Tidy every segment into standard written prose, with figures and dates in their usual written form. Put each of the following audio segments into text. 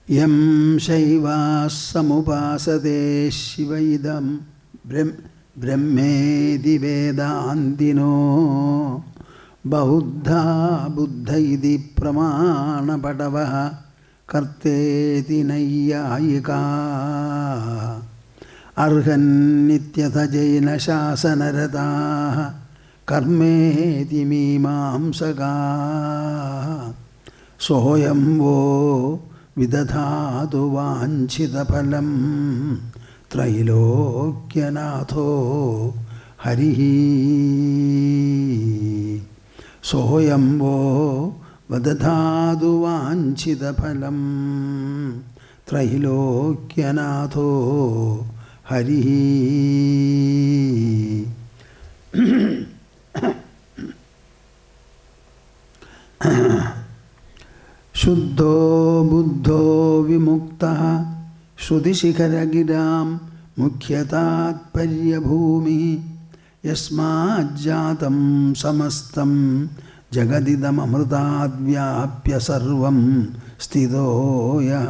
Yam Shaiva Samupasade Shivaidam Brahmedi Vedantino Bauddha Buddhaidi Pramana Padavaha Karteti Nayyayika Arhan Nityatha Jaina Shasanarataha Karmeti Mimamsaka Soyamvo Vidadhatu Vanchitaphalam Trailokyanato Harihi Soyamvo Vidadhatu Vanchitaphalam Trailokyanato Harihi Shuddho Buddho Vimuktaha Shrudishikaragiram Mukhyatat Paryabhumi Yasmajjatam Samastam Jagadidam Amrutat Vyapya Sarvam Sthidoya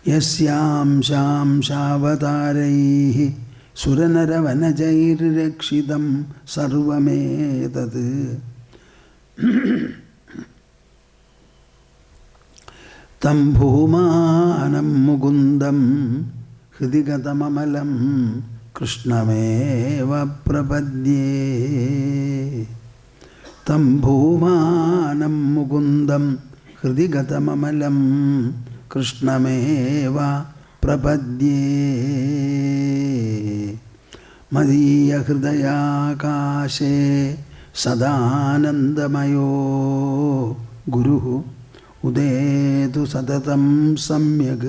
Yasyam Sham Shavataraihi Suranaravanajayir Rakshidam Sarvametat Tam Bhoomanam Mugundam Hridigatamalam Krishnameva Prapadye Tam Bhoomanam Mugundam Hridigatamalam Krishnameva Prapadye Madhya Hridaya Kashe Sadanandamayo Guru Udetu Satatam Samyag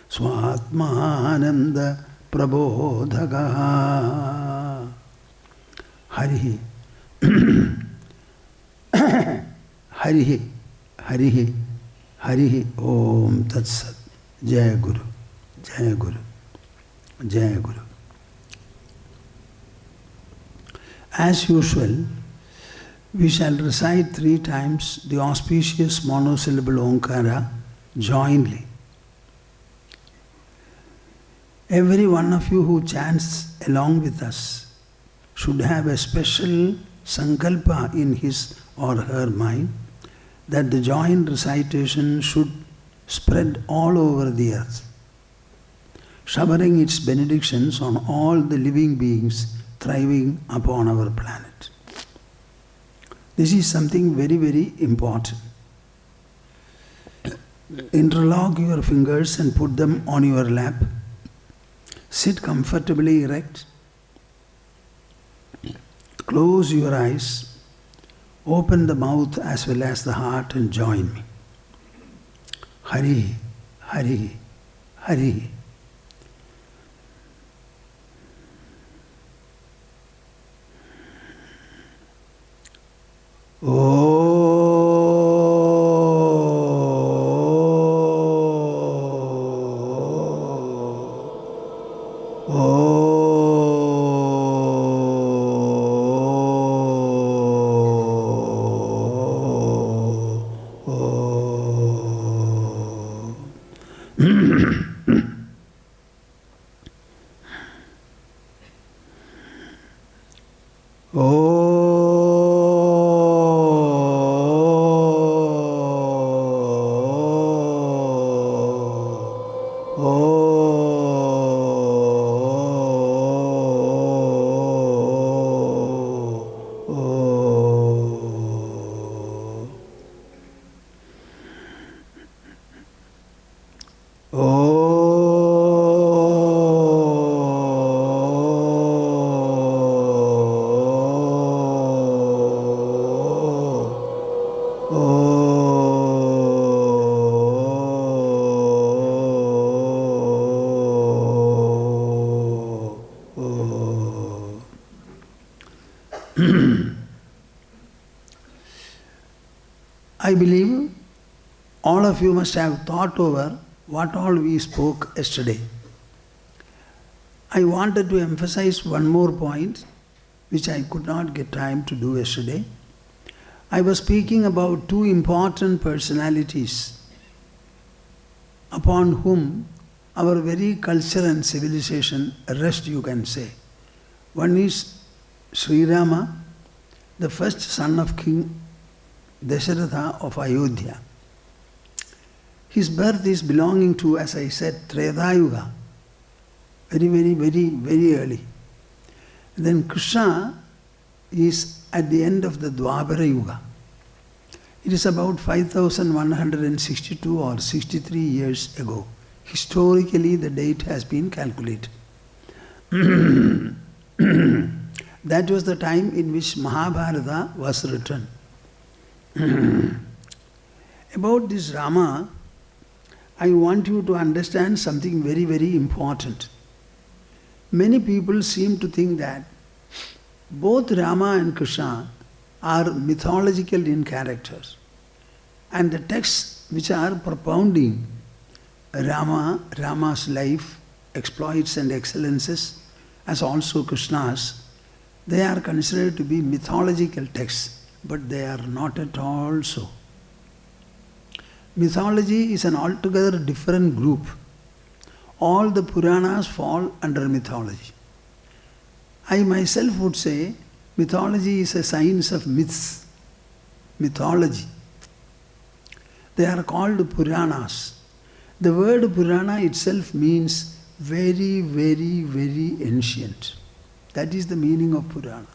Swatmananda Prabodhaka Harihi Harihi Harihi Harihi Om Tat Sat Jai Guru Jai Guru Jai Guru. As usual, we shall recite 3 times the auspicious monosyllable Omkara jointly. Every one of you who chants along with us should have a special sankalpa in his or her mind that the joint recitation should spread all over the earth, showering its benedictions on all the living beings thriving upon our planet. This is something very, very important. Interlock your fingers and put them on your lap. Sit comfortably erect. Close your eyes. Open the mouth as well as the heart and join me. Hari, Hari, Hari. I believe all of you must have thought over what all we spoke yesterday. I wanted to emphasize one more point which I could not get time to do yesterday. I was speaking about 2 important personalities upon whom our very culture and civilization rest, you can say. One is Sri Rama, the first son of King Dasharatha of Ayodhya. His birth is belonging to, as I said, Treta Yuga, very early. Then Krishna is at the end of the Dwapara Yuga. It is about 5162 or 63 years ago. Historically, the date has been calculated. That was the time in which Mahabharata was written. About this Rama, I want you to understand something very important. Many people seem to think that both Rama and Krishna are mythological in characters, and the texts which are propounding Rama's life, exploits and excellences, as also Krishna's, they are considered to be mythological texts, but they are not at all so. Mythology is an altogether different group. All the Puranas fall under mythology. I myself would say mythology is a science of myths. Mythology. They are called Puranas. The word Purana itself means very ancient. That is the meaning of Purana.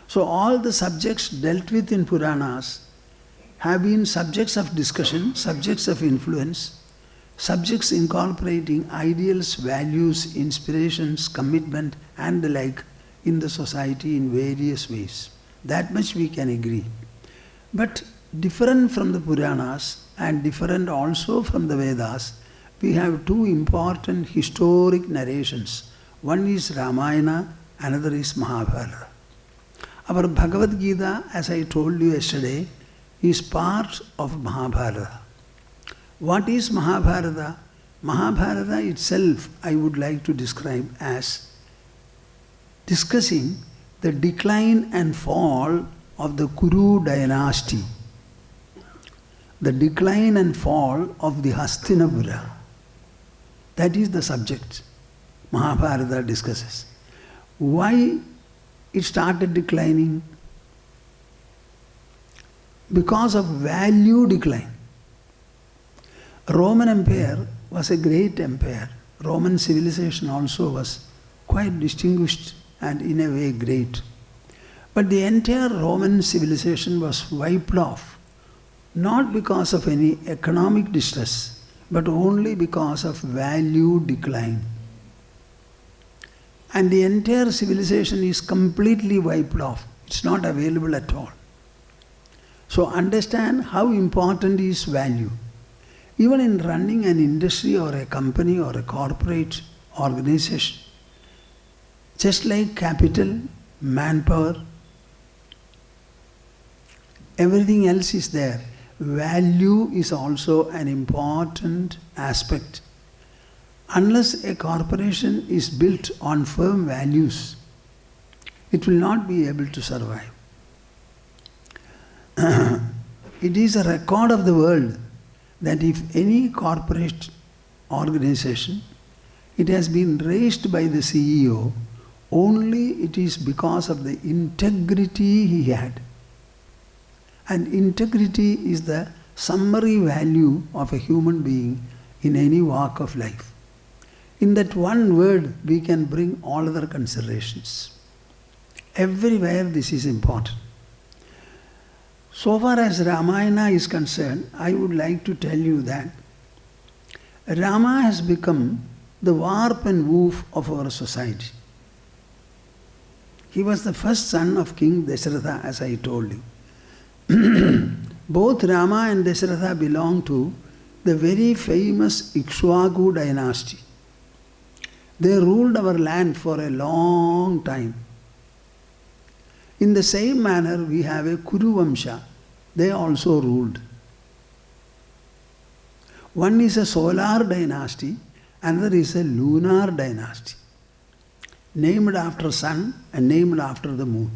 So all the subjects dealt with in Puranas have been subjects of discussion, subjects of influence, subjects incorporating ideals, values, inspirations, commitment and the like in the society in various ways. That much we can agree. But different from the Puranas and different also from the Vedas, we have two important historic narrations. One is Ramayana, another is Mahabharata. Our Bhagavad Gita, as I told you yesterday, is part of Mahabharata. What is Mahabharata? Mahabharata itself I would like to describe as discussing the decline and fall of the Kuru dynasty, the decline and fall of the Hastinapura. That is the subject Mahabharata discusses. Why it started declining? Because of value decline. Roman Empire was a great empire. Roman civilization also was quite distinguished and in a way great. But the entire Roman civilization was wiped off, not because of any economic distress, but only because of value decline. And the entire civilization is completely wiped off. It's not available at all. So understand how important is value. Even in running an industry or a company or a corporate organization, just like capital, manpower, everything else is there. Value is also an important aspect. Unless a corporation is built on firm values, it will not be able to survive. It is a record of the world that if any corporate organization, it has been raised by the CEO, only it is because of the integrity he had. And integrity is the summary value of a human being in any walk of life. In that one word, we can bring all other considerations. Everywhere this is important. So far as Ramayana is concerned, I would like to tell you that Rama has become the warp and woof of our society. He was the first son of King Dasharatha, as I told you. Both Rama and Dasharatha belong to the very famous Ikshvaku dynasty. They ruled our land for a long time. In the same manner, we have a Kurukshetra. They also ruled. One is a solar dynasty, another is a lunar dynasty, named after sun and named after the moon.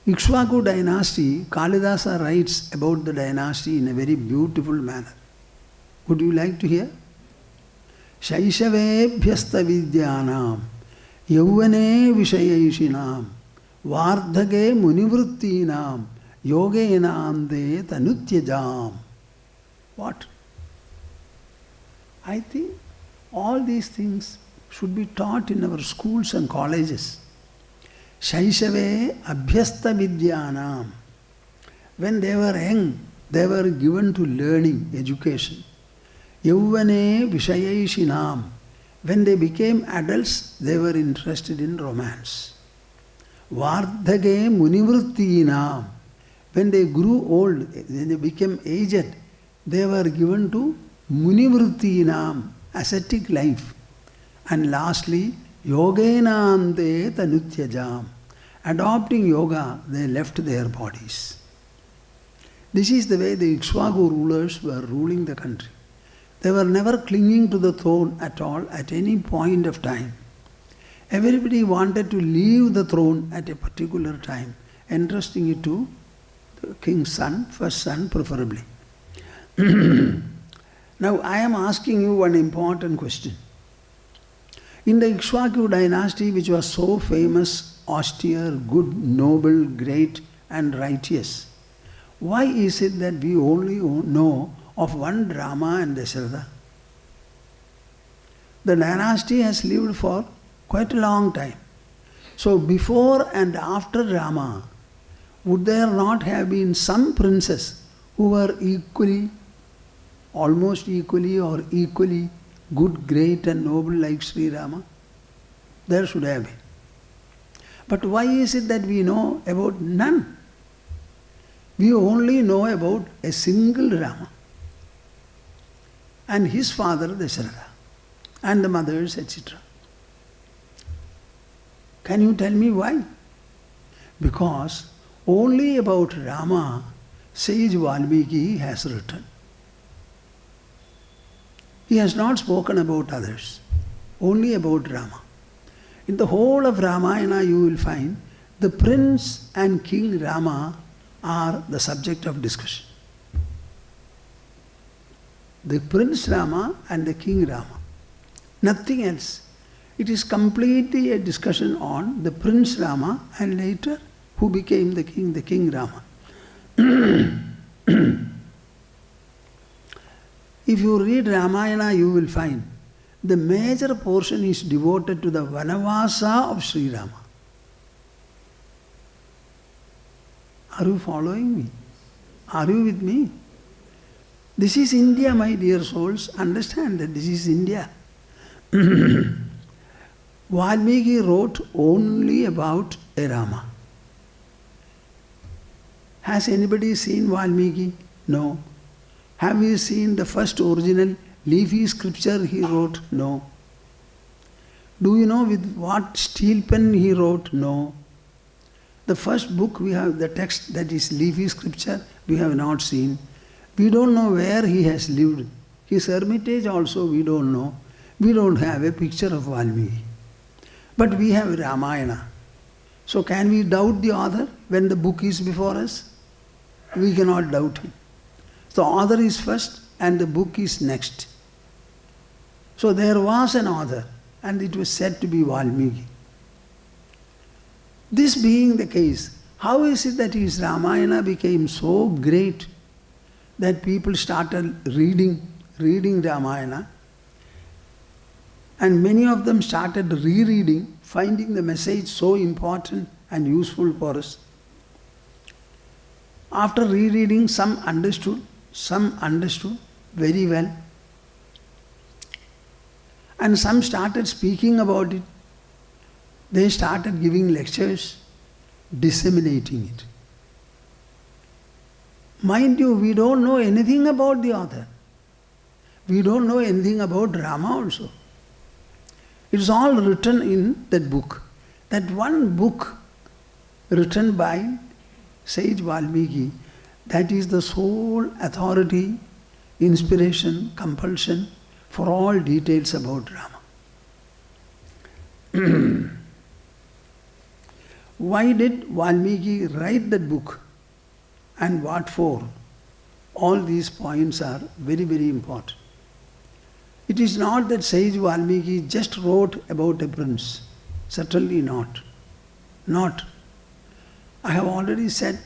Ikshvaku dynasty, Kalidasa writes about the dynasty in a very beautiful manner. Would you like to hear? Shaishavebhyasta vidyanam yauvane vishayishinam vardhage munivrittinam yogenam de tanutyajam. What? I think all these things should be taught in our schools and colleges. Shaishave abhyasta vidyanam. When they were young, they were given to learning, education. Yauvane vishayishinam. When they became adults, they were interested in romance. Vardhage munivrittinam. When they grew old, when they became aged, they were given to munivrittinam, ascetic life. And lastly, yogenam de tanutyajam. Adopting yoga, they left their bodies. This is the way the Ikshvaku rulers were ruling the country. They were never clinging to the throne at all at any point of time. Everybody wanted to leave the throne at a particular time, entrusting it to the king's son, first son preferably. Now I am asking you one important question. In the Ikshvaku dynasty, which was so famous, austere, good, noble, great and righteous, why is it that we only know of one Rama and Dasharatha? The dynasty has lived for quite a long time. So before and after Rama, would there not have been some princes who were equally, almost equally or equally good, great and noble like Sri Rama? There should have been. But why is it that we know about none? We only know about a single Rama and his father Dasharatha and the mothers, etc. Can you tell me why? Because only about Rama sage Valmiki has written. He has not spoken about others, only about Rama. In the whole of Ramayana you will find the prince and king Rama are the subject of discussion. The prince Rama and the king Rama. Nothing else. It is completely a discussion on the prince Rama and later who became the king Rama. If you read Ramayana, you will find the major portion is devoted to the Vanavasa of Sri Rama. Are you following me? Are you with me? This is India, my dear souls. Understand that this is India. Valmiki wrote only about a Rama. Has anybody seen Valmiki? No. Have you seen the first original leafy scripture he wrote? No. Do you know with what steel pen he wrote? No. The first book we have, the text that is leafy scripture, we have not seen. We don't know where he has lived. His hermitage also we don't know. We don't have a picture of Valmiki. But we have Ramayana. So can we doubt the author when the book is before us? We cannot doubt him. The author is first and the book is next. So there was an author and it was said to be Valmiki. This being the case, how is it that his Ramayana became so great that people started reading Ramayana, and many of them started rereading, finding the message so important and useful for us? After rereading, some understood very well, and some started speaking about it. They started giving lectures, disseminating it. Mind you, we don't know anything about the author. We don't know anything about Rama also. It's all written in that book. That one book written by sage Valmiki, that is the sole authority, inspiration, compulsion for all details about Rama. Why did Valmiki write that book and what for? All these points are very, very important. It is not that sage Valmiki just wrote about a prince. Certainly not. Not. I have already said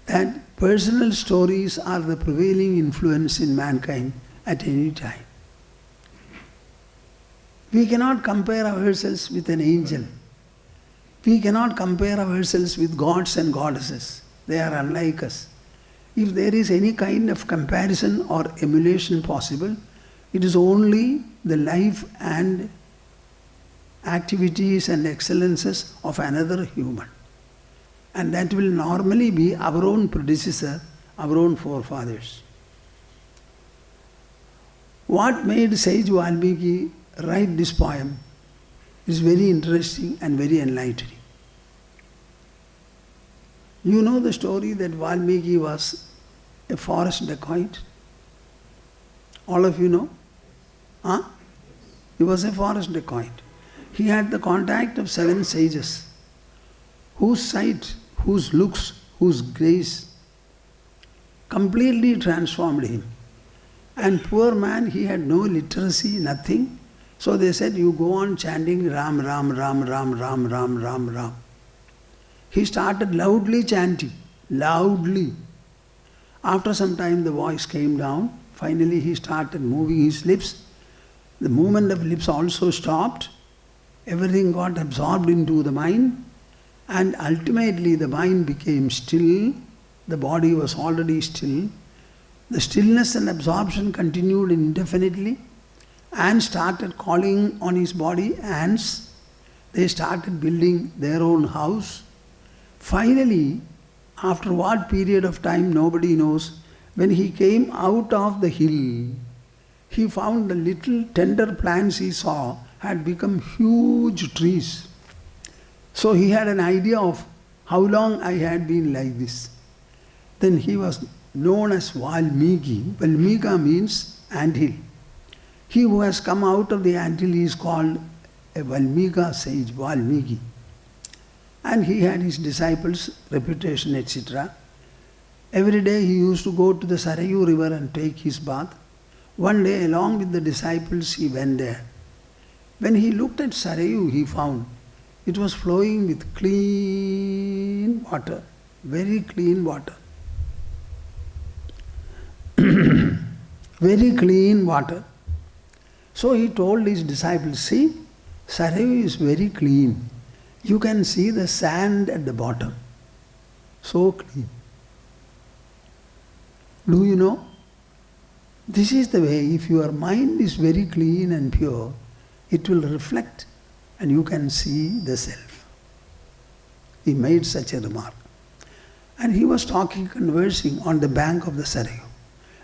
that personal stories are the prevailing influence in mankind at any time. We cannot compare ourselves with an angel. We cannot compare ourselves with gods and goddesses. They are unlike us. If there is any kind of comparison or emulation possible, it is only the life and activities and excellences of another human. And that will normally be our own predecessor, our own forefathers. What made sage Valmiki write this poem is very interesting and very enlightening. You know the story that Valmiki was a forest dacoit? All of you know? Huh? He was a forest dacoit. He had the contact of 7 sages, whose sight, whose looks, whose grace completely transformed him. And poor man, he had no literacy, nothing. So they said, you go on chanting Ram, Ram, Ram, Ram, Ram, Ram, Ram, Ram. He started loudly chanting, loudly. After some time the voice came down. Finally he started moving his lips. The movement of lips also stopped. Everything got absorbed into the mind. And ultimately the mind became still. The body was already still. The stillness and absorption continued indefinitely. And started calling on his body ants. They started building their own house. Finally, after what period of time nobody knows, when he came out of the hill, he found the little tender plants he saw had become huge trees. So he had an idea of how long I had been like this. Then he was known as Valmiki. Valmika means anthill. He who has come out of the anthill is called a Valmika sage, Valmiki. And he had his disciples, reputation, etc. Every day he used to go to the Sarayu river and take his bath. One day, along with the disciples, he went there. When he looked at Sarayu, he found it was flowing with clean water, very clean water. Very clean water. So he told his disciples, see, Sarayu is very clean. You can see the sand at the bottom. So clean. Do you know? This is the way, if your mind is very clean and pure, it will reflect and you can see the self. He made such a remark. And he was talking, conversing on the bank of the Sarayu.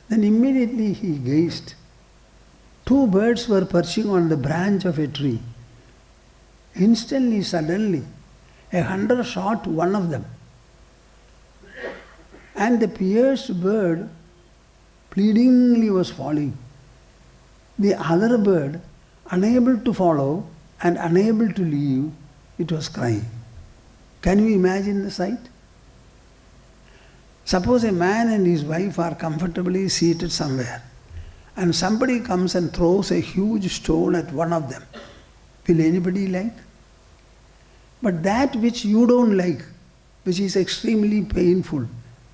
Then immediately he gazed. 2 birds were perching on the branch of a tree. Instantly, suddenly, a hunter shot one of them. And the pierced bird pleadingly was falling. The other bird, unable to follow and unable to leave, it was crying. Can you imagine the sight? Suppose a man and his wife are comfortably seated somewhere, and somebody comes and throws a huge stone at one of them. Will anybody like? But that which you don't like, which is extremely painful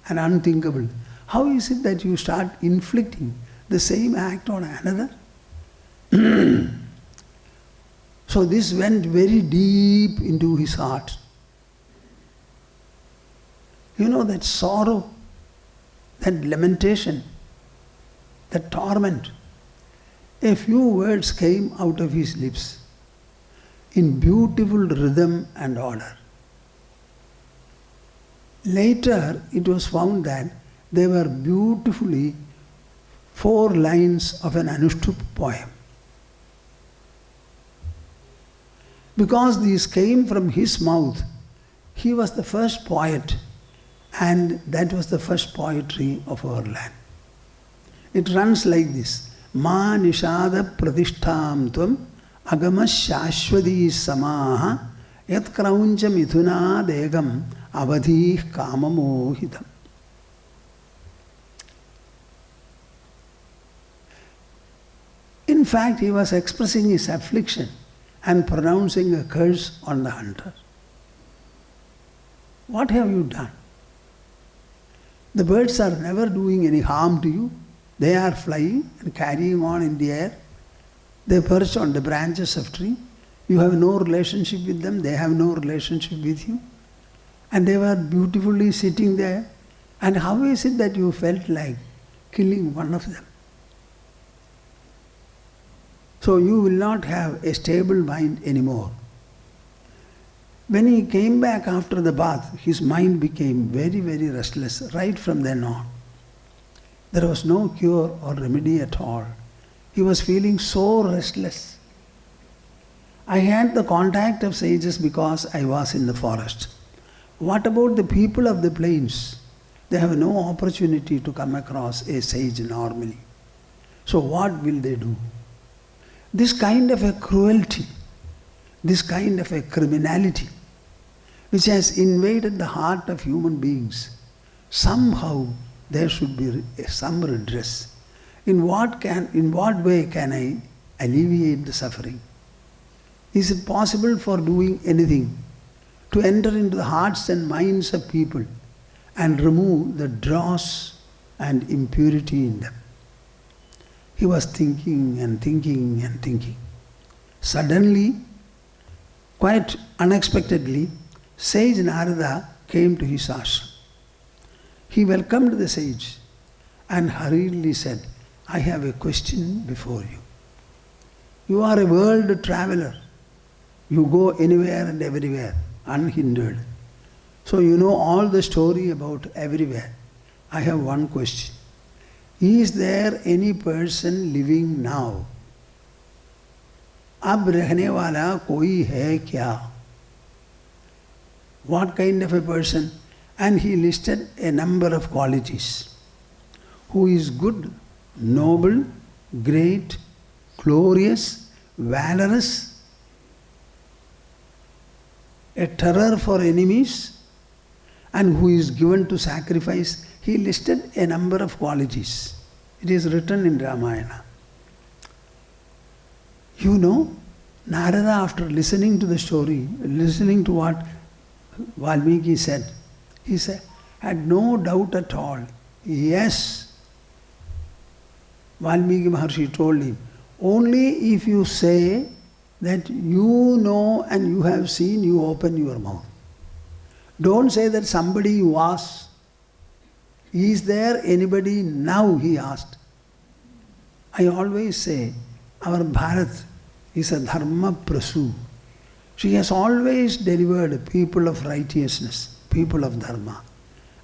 and unthinkable, how is it that you start inflicting the same act on another? So this went very deep into his heart. You know, that sorrow, that lamentation, that torment. A few words came out of his lips in beautiful rhythm and order. Later it was found that they were beautifully 4 lines of an Anushtup poem. Because these came from his mouth, he was the first poet, and that was the first poetry of our land. It runs like this: Ma nishada pratishtham tvam agamash shashwadi samaha yat krauncha mithuna degam avadhi kamamohitam. In fact, he was expressing his affliction and pronouncing a curse on the hunter. What have you done? The birds are never doing any harm to you. They are flying and carrying on in the air. They perch on the branches of tree. You have no relationship with them. They have no relationship with you. And they were beautifully sitting there. And how is it that you felt like killing one of them? So you will not have a stable mind anymore. When he came back after the bath, his mind became very, very restless right from then on. There was no cure or remedy at all. He was feeling so restless. I had the contact of sages because I was in the forest. What about the people of the plains? They have no opportunity to come across a sage normally. So what will they do? This kind of a cruelty, this kind of a criminality, which has invaded the heart of human beings, somehow there should be some redress. In what way can I alleviate the suffering? Is it possible for doing anything to enter into the hearts and minds of people and remove the dross and impurity in them? He was thinking and thinking and thinking. Suddenly, quite unexpectedly, Sage Narada came to his ashram. He welcomed the sage and hurriedly said, I have a question before you. You are a world traveler. You go anywhere and everywhere, unhindered. So you know all the story about everywhere. I have one question. Is there any person living now? अब रहने वाला कोई है क्या? What kind of a person? And he listed a number of qualities. Who is good, noble, great, glorious, valorous, a terror for enemies, and who is given to sacrifice. He listed a number of qualities. It is written in Ramayana. You know, Narada, after listening to the story, listening to what Valmiki said, he said, had no doubt at all. Yes. Valmiki Maharshi told him, only if you say that you know and you have seen, you open your mouth. Don't say that somebody you asked. Is there anybody now? He asked. I always say, our Bharat is a dharma prasu. She has always delivered people of righteousness, people of dharma.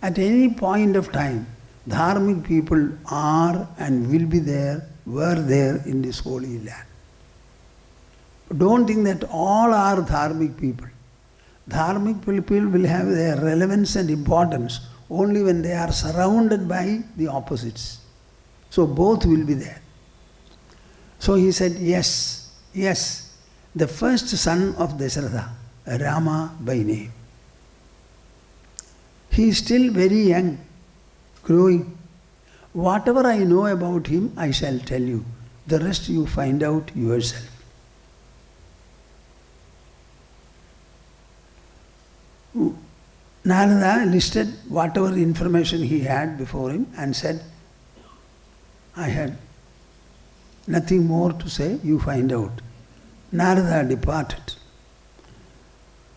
At any point of time, dharmic people are and will be there, were there in this holy land. Don't think that all are dharmic people. Dharmic people will have their relevance and importance only when they are surrounded by the opposites. So both will be there. So he said, yes, yes. The first son of Dasharatha, Rama by name. He is still very young, growing. Whatever I know about him, I shall tell you. The rest you find out yourself. Narada listed whatever information he had before him and said, I had nothing more to say, you find out. Narada departed.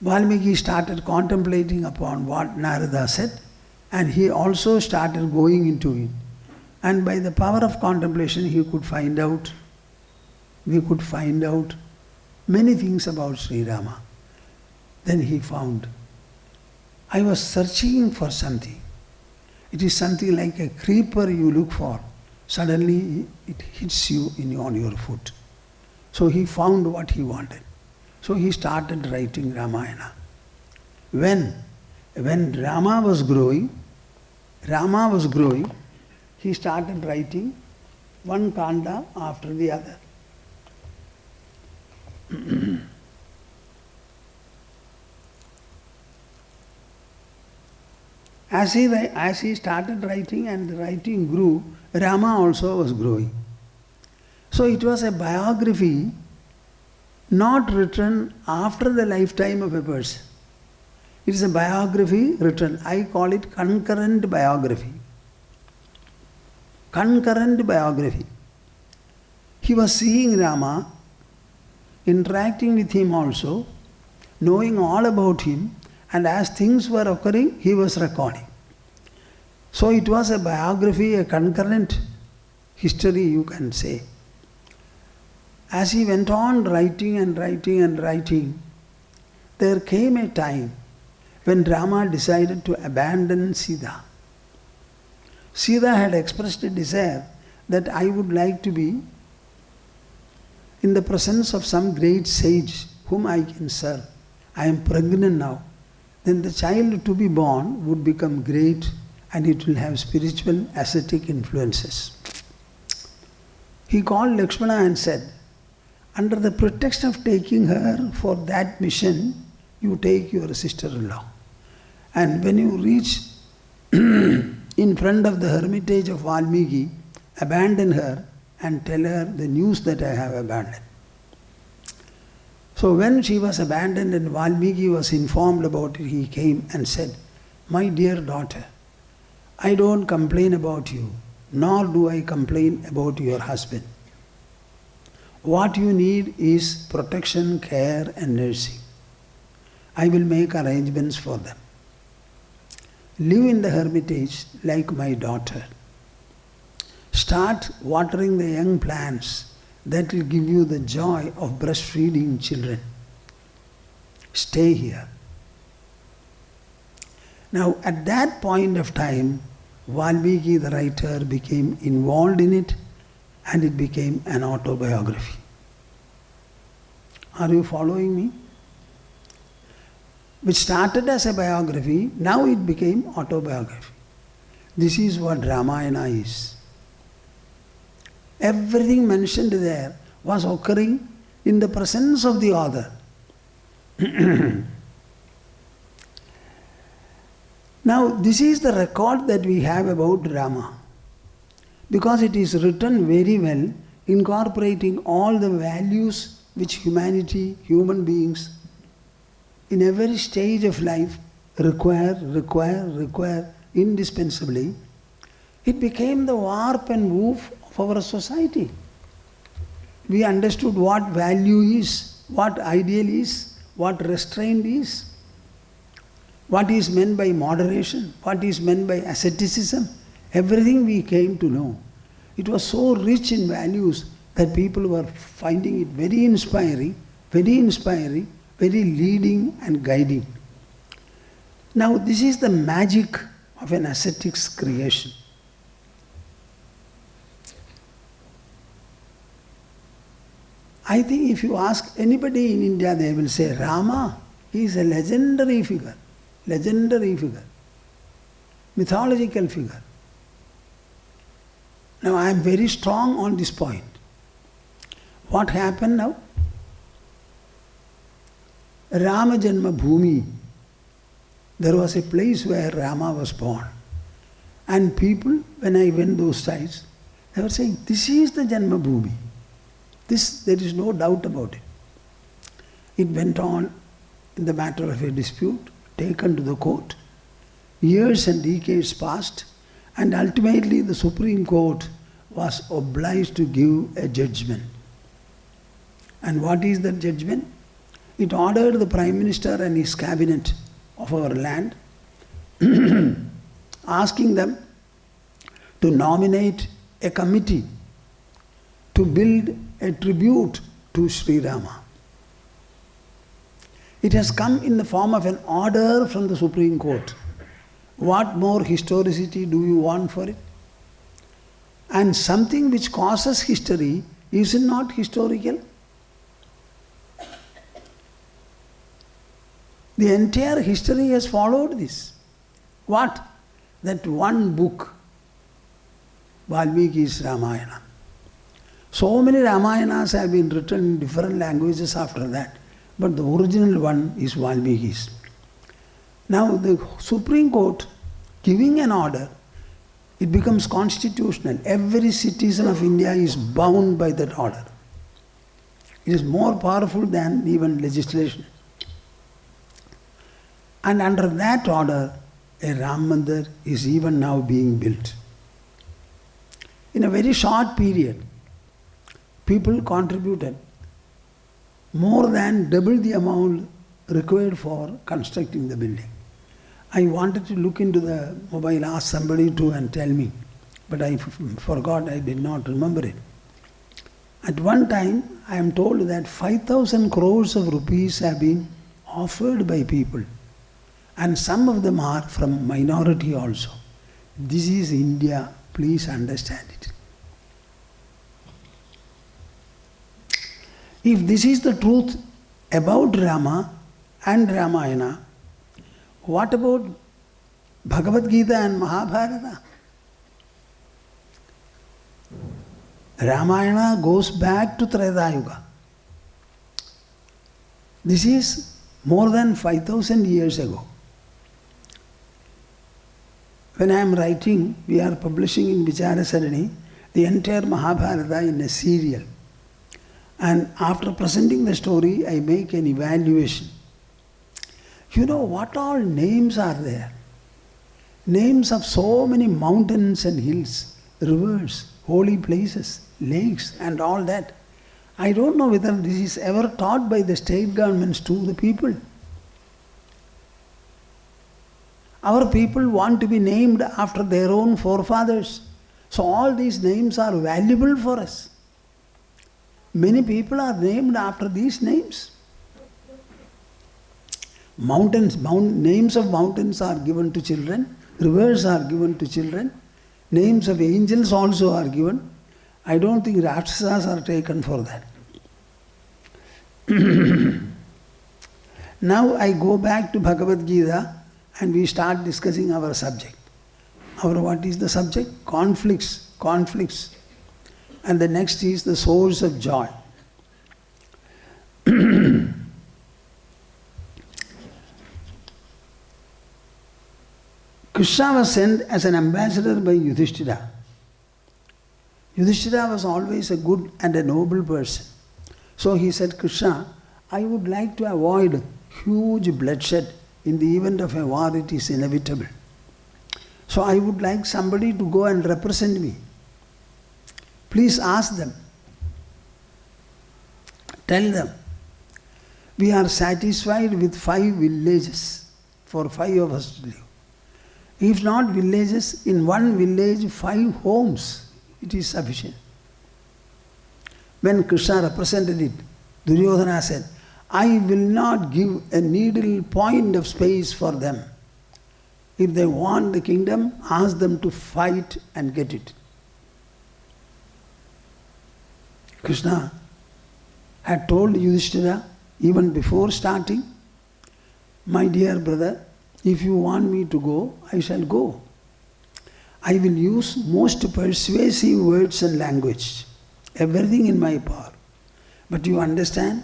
Valmiki started contemplating upon what Narada said, and he also started going into it. And by the power of contemplation, we could find out many things about Sri Rama. Then he found, I was searching for something. It is something like a creeper you look for. Suddenly it hits you on your foot. So he found what he wanted. So he started writing Ramayana. When Rama was growing, he started writing one kanda after the other. As he started writing and the writing grew, Rama also was growing. So it was a biography not written after the lifetime of a person. It is a biography written, I call it concurrent biography. Concurrent biography. He was seeing Rama, interacting with him also, knowing all about him, and as things were occurring, he was recording. So it was a biography, a concurrent history, you can say. As he went on writing and writing and writing, there came a time when Rama decided to abandon Sita. Sita had expressed a desire that I would like to be in the presence of some great sage whom I can serve. I am pregnant now. Then the child to be born would become great and it will have spiritual ascetic influences. He called Lakshmana and said, under the pretext of taking her for that mission, you take your sister-in-law. And when you reach in front of the hermitage of Valmiki, abandon her and tell her the news that I have abandoned. So when she was abandoned and Valmiki was informed about it, he came and said, my dear daughter, I don't complain about you, nor do I complain about your husband. What you need is protection, care and nursing. I will make arrangements for them. Live in the hermitage like my daughter. Start watering the young plants that will give you the joy of breastfeeding children. Stay here. Now at that point of time, Valmiki the writer became involved in it and it became an autobiography. Are you following me? Which started as a biography, now it became autobiography. This is what Ramayana is. Everything mentioned there was occurring in the presence of the author. Now, this is the record that we have about Rama. Because it is written very well, incorporating all the values which humanity, human beings, in every stage of life require indispensably, it became the warp and woof of our society. We understood what value is, what ideal is, what restraint is, what is meant by moderation, what is meant by asceticism. Everything we came to know. It was so rich in values that people were finding it very inspiring, very leading and guiding. Now this is the magic of an ascetic's creation. I think if you ask anybody in India, they will say Rama is a legendary figure, mythological figure. Now I am very strong on this point. What happened now? Rama Janma Bhumi, there was a place where Rama was born. And people, when I went those sites, they were saying, this is the Janma Bhumi. This, there is no doubt about it. It went on in the matter of a dispute, taken to the court. Years and decades passed, and ultimately the Supreme Court was obliged to give a judgment. And what is that judgment? It ordered the Prime Minister and his cabinet of our land, asking them to nominate a committee to build a tribute to Sri Rama. It has come in the form of an order from the Supreme Court. What more historicity do you want for it? And something which causes history, is it not historical? The entire history has followed this. What? That one book, Valmiki's Ramayana. So many Ramayanas have been written in different languages after that, but the original one is Valmiki's. Now the Supreme Court, giving an order, It becomes constitutional. Every citizen of India is bound by that order. It is more powerful than even legislation. And under that order, a Ram Mandir is even now being built. In a very short period, people contributed more than double the amount required for constructing the building. I wanted to look into the mobile, ask somebody to and tell me, but I forgot, I did not remember it. At one time, I am told that 5,000 crores of rupees have been offered by people, and some of them are from minority also. This is India, please understand it. If this is the truth about Rama and Ramayana, what about Bhagavad Gita and Mahabharata? Ramayana goes back to Treta Yuga. This is more than 5,000 years ago. When I am writing, we are publishing in Vicharasarani the entire Mahabharata in a serial. And after presenting the story, I make an evaluation. You know what all names are there? Names of so many mountains and hills, rivers, holy places, lakes and all that. I don't know whether this is ever taught by the state governments to the people. Our people want to be named after their own forefathers. So all these names are valuable for us. Many people are named after these names. Names of mountains are given to children, rivers are given to children, names of angels also are given. I don't think Rakshasas are taken for that. Now I go back to Bhagavad Gita and we start discussing our subject. What is the subject? Conflicts. And the next is the source of joy. Krishna was sent as an ambassador by Yudhishthira. Yudhishthira was always a good and a noble person. So he said, Krishna, I would like to avoid huge bloodshed. In the event of a war, it is inevitable. So I would like somebody to go and represent me. Please ask them. Tell them. We are satisfied with 5 villages for 5 of us to live. If not villages, in one village 5 homes, it is sufficient. When Krishna represented it, Duryodhana said, I will not give a needle point of space for them. If they want the kingdom, ask them to fight and get it. Krishna had told Yudhishthira even before starting, my dear brother, if you want me to go, I shall go. I will use most persuasive words and language, everything in my power. But you understand,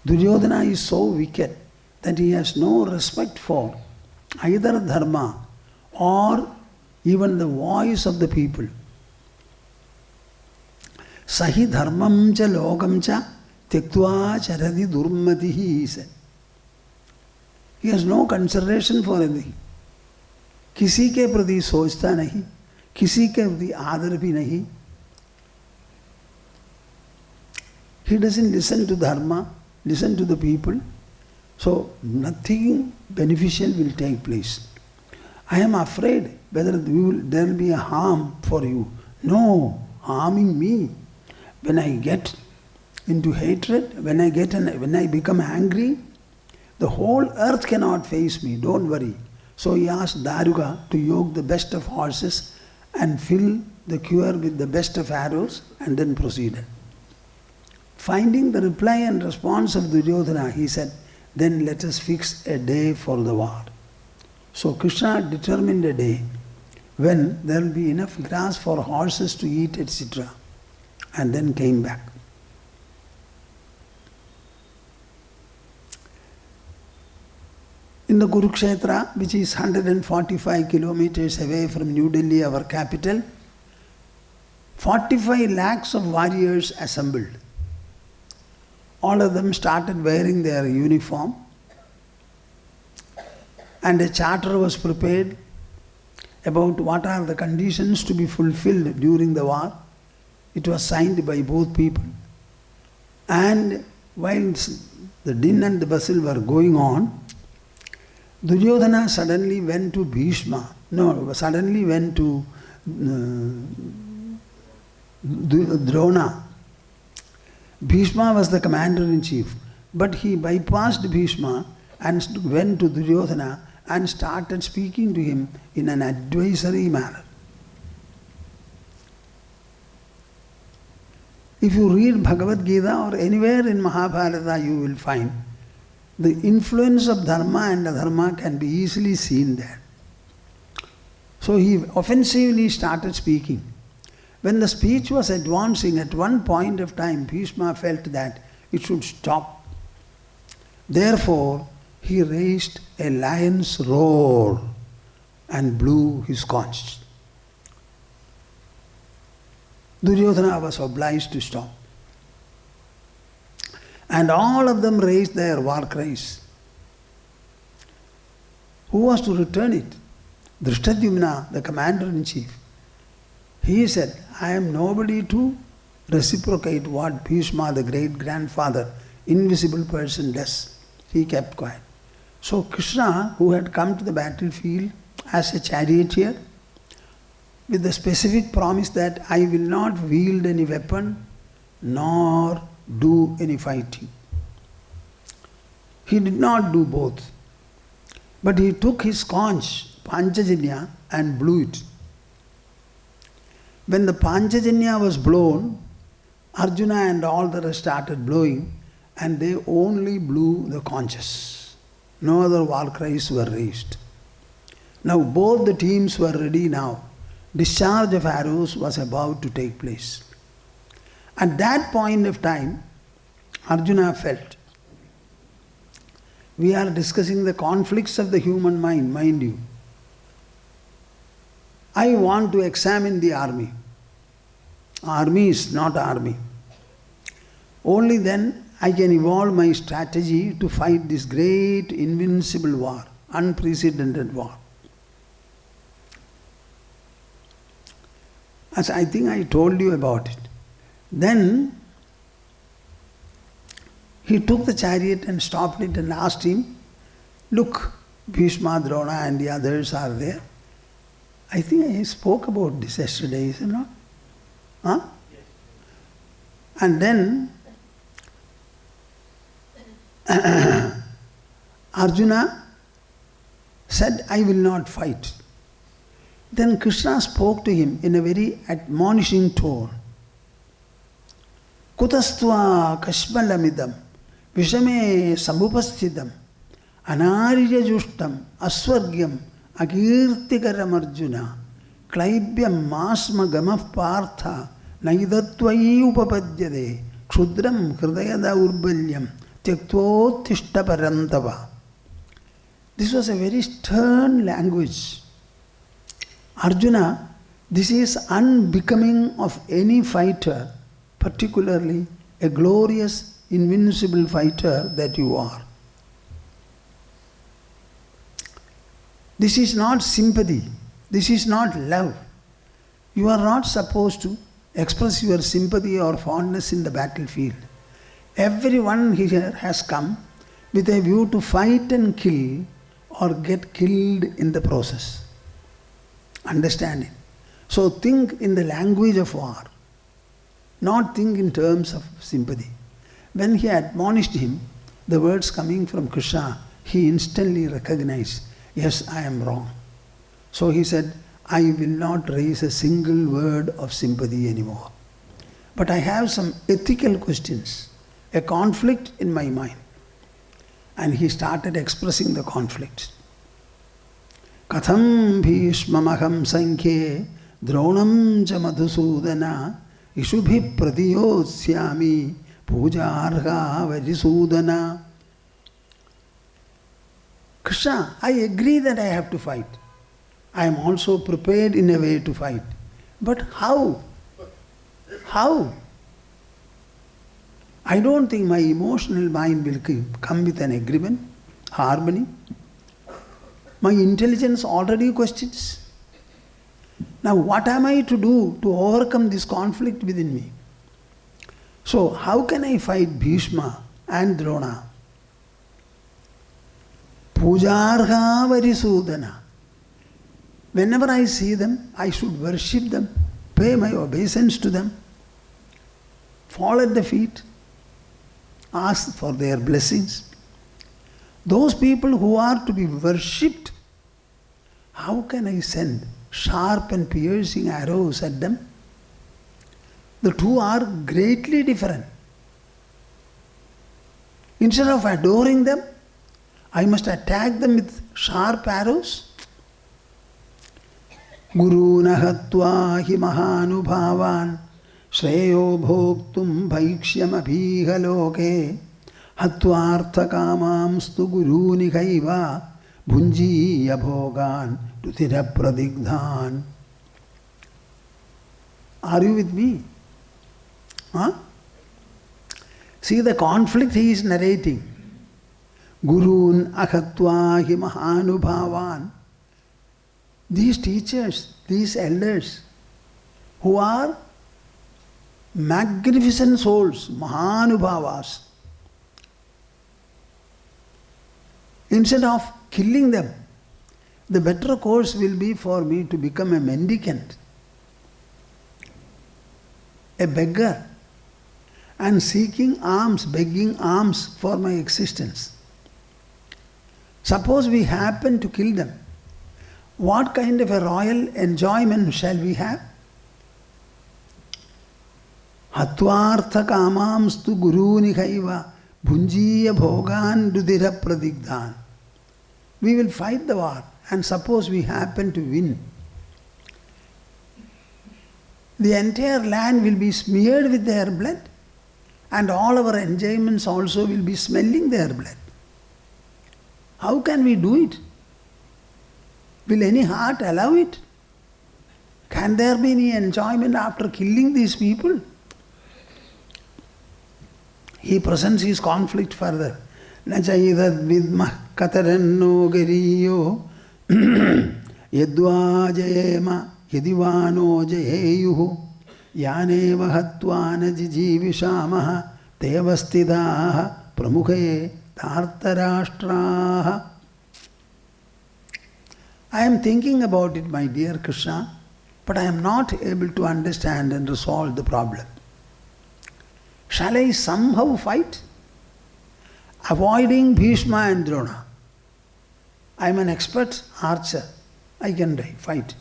Duryodhana is so wicked that he has no respect for either dharma or even the voice of the people. Sahi dharmam cha logam cha tyaktva charadi durmatihi, he said. He has no consideration for anything. किसी के प्रति सोचता नहीं, किसी के प्रति आदर भी नहीं. He doesn't listen to dharma, listen to the people. So nothing beneficial will take place. I am afraid whether there will be a harm for you. No, harming me. When I get into hatred, when I become angry, the whole earth cannot face me, don't worry. So he asked Daruka to yoke the best of horses and fill the quiver with the best of arrows and then proceeded. Finding the reply and response of Duryodhana, he said, then let us fix a day for the war. So Krishna determined a day when there will be enough grass for horses to eat, etc. and then came back. In the Kurukshetra, which is 145 kilometers away from New Delhi, our capital, 45 lakhs of warriors assembled. All of them started wearing their uniform, and a charter was prepared about what are the conditions to be fulfilled during the war. It was signed by both people. And while the din and the bustle were going on, Duryodhana suddenly went to Drona. Bhishma was the commander-in-chief, but he bypassed Bhishma and went to Duryodhana and started speaking to him in an advisory manner. If you read Bhagavad Gita or anywhere in Mahabharata, you will find the influence of dharma and adharma can be easily seen there. So he offensively started speaking. When the speech was advancing, at one point of time, Bhishma felt that it should stop. Therefore, he raised a lion's roar and blew his conch. Duryodhana was obliged to stop. And all of them raised their war cries. Who was to return it? Drishtadyumna, the commander-in-chief. He said, I am nobody to reciprocate what Bhishma, the great-grandfather, invisible person, does. He kept quiet. So Krishna, who had come to the battlefield as a charioteer, with the specific promise that I will not wield any weapon, nor do any fighting. He did not do both. But he took his conch, Panchajanya, and blew it. When the Panchajanya was blown, Arjuna and all the rest started blowing, and they only blew the conches. No other war cries were raised. Now both the teams were ready now. Discharge of arrows was about to take place. At that point of time, Arjuna felt, we are discussing the conflicts of the human mind you. I want to examine the army. Army is not army. Only then I can evolve my strategy to fight this great invincible war, unprecedented war. As I think I told you about it. Then he took the chariot and stopped it and asked him, look, Bhishma, Drona and the others are there. I think I spoke about this yesterday, is it not? Huh? Yes. And then Arjuna said, I will not fight. Then Krishna spoke to him in a very admonishing tone. Kutastva kashmalamidam vishame samupasthidam anarya justam aswargyam akirtikaram Arjuna klaibyam masma gamaf partha naidattvai upapadyade kshudram hridayada urbalyam tyaktvottishta parantava. This was a very stern language. Arjuna, this is unbecoming of any fighter, particularly a glorious, invincible fighter that you are. This is not sympathy. This is not love. You are not supposed to express your sympathy or fondness in the battlefield. Everyone here has come with a view to fight and kill or get killed in the process. Understand it. So think in the language of war, not think in terms of sympathy. When he admonished him, the words coming from Krishna, he instantly recognized, yes, I am wrong. So he said, I will not raise a single word of sympathy anymore. But I have some ethical questions, a conflict in my mind. And he started expressing the conflict. Katham bhishmamaham sankhye dronam cha madhusudana ishubhi pratiyotsyami pujarha varisudana. Krishna, I agree that I have to fight. I am also prepared in a way to fight. But how? How? I don't think my emotional mind will come with an agreement, harmony. My intelligence already questions. Now what am I to do to overcome this conflict within me? So how can I fight Bhishma and Drona? Pujarha Varisudana. Whenever I see them, I should worship them, pay my obeisance to them, fall at the feet, ask for their blessings. Those people who are to be worshipped, how can I send sharp and piercing arrows at them? The two are greatly different. Instead of adoring them, I must attack them with sharp arrows. Guruna hatva hi mahanubhavan shreyo bhoktum bhaikshyam abhiha loke hatvartha kamamstu guruni kaiva bhunjiya bhogan tutira pradigdhan. Are you with me? Huh? See the conflict he is narrating. Gurun akhatva hi mahanubhavan. These teachers, these elders, who are magnificent souls, mahanubhavas, instead of killing them, the better course will be for me to become a mendicant, a beggar, and seeking alms, begging alms for my existence. Suppose we happen to kill them, what kind of a royal enjoyment shall we have? Hatvartha kamamstu guruni khaiva bhunjiya bhogan dudira pradigdhan. We will fight the war, and suppose we happen to win. The entire land will be smeared with their blood, and all our enjoyments also will be smelling their blood. How can we do it? Will any heart allow it? Can there be any enjoyment after killing these people? He presents his conflict further. Nachaidad vidmah kataran no gariyo yadva jayema yadivano jayeyuhu yaneva hatvana jijivishamaha tevastidaha pramukhe tartarashtraha. I am thinking about it, my dear Krishna, but I am not able to understand and resolve the problem. Shall I somehow fight? Avoiding Bhishma and Drona. I am an expert archer. I can fight.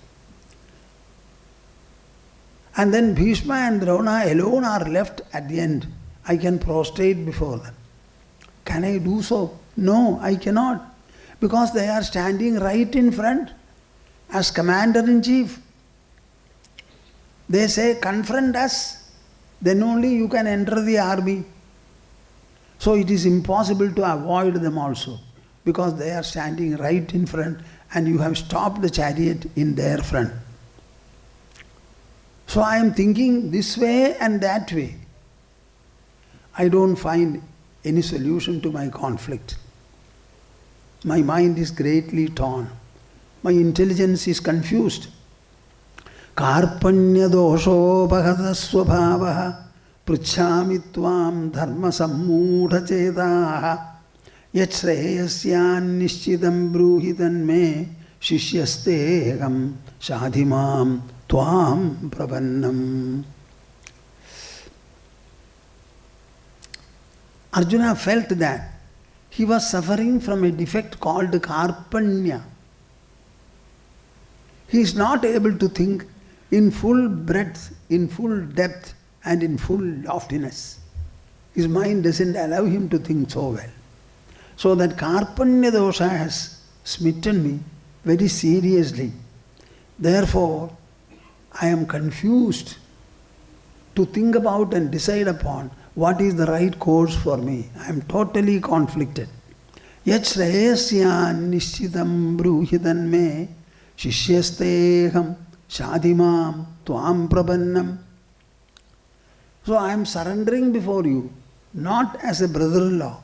And then Bhishma and Drona alone are left at the end. I can prostrate before them. Can I do so? No, I cannot. Because they are standing right in front as commander-in-chief. They say, confront us, then only you can enter the army. So it is impossible to avoid them also, because they are standing right in front and you have stopped the chariot in their front. So I am thinking this way and that way. I don't find any solution to my conflict. My mind is greatly torn. My intelligence is confused. Karpanya dosho bhagata swabhavaha pruchhami tvam dharma sammudha chetaha yat shreyasyan nishchidam bruhitan me shishyasteham shadhimam tvam prabannam. Arjuna felt that he was suffering from a defect called karpanya. He is not able to think in full breadth, in full depth, and in full loftiness. His mind doesn't allow him to think so well. So that karpanya dosha has smitten me very seriously. Therefore, I am confused to think about and decide upon what is the right course for me. I am totally conflicted. Yat shreyasyan nishchitam bruhitan me shishyasteham shadimam tvam prabannam. So I am surrendering before you, not as a brother-in-law,